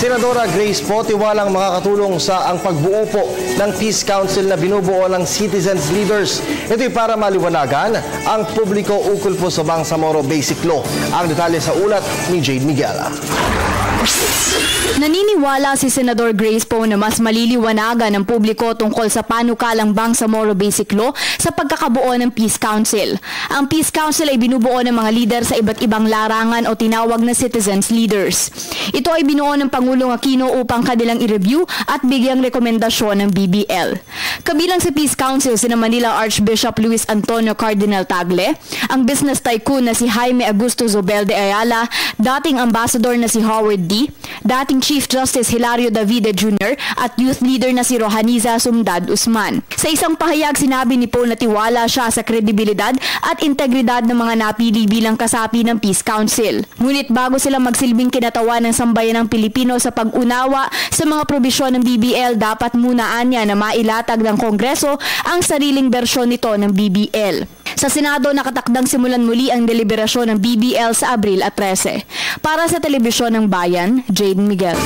Senadora Grace Po tiwalang makakatulong sa ang pagbuo po ng Peace Council na binubuo ng citizens leaders. Ito'y para maliwanagan ang publiko ukol po sa Bangsamoro Basic Law. Ang detalye sa ulat ni Jade Miguel. Naniniwala si Senador Grace Po na mas maliliwanagan ng publiko tungkol sa panukalang Bangsamoro Basic Law sa pagkakabuo ng Peace Council. Ang Peace Council ay binubuo ng mga lider sa iba't ibang larangan o tinawag na citizens leaders. Ito ay binuo ng Pangulong Aquino upang kanilang i-review at bigyang rekomendasyon ng BBL. Kabilang sa Peace Council sina Manila Archbishop Luis Antonio Cardinal Tagle, ang business tycoon na si Jaime Augusto Zobel de Ayala, dating ambassador na si Howard D., dating Chief Justice Hilario Davide Jr. at youth leader na si Rohaniza Sumdad Usman. Sa isang pahayag, sinabi ni Po na tiwala siya sa kredibilidad at integridad ng mga napili bilang kasapi ng Peace Council. Ngunit bago sila magsilbing kinatawan ng sambayan ng Pilipino sa pag-unawa sa mga probisyon ng BBL, dapat munaan niya na mailatag ng Kongreso ang sariling bersyon nito ng BBL. Sa Senado, nakatakdang simulan muli ang deliberasyon ng BBL sa Abril 13. Para sa Telebisyon ng Bayan, Jade Miguel.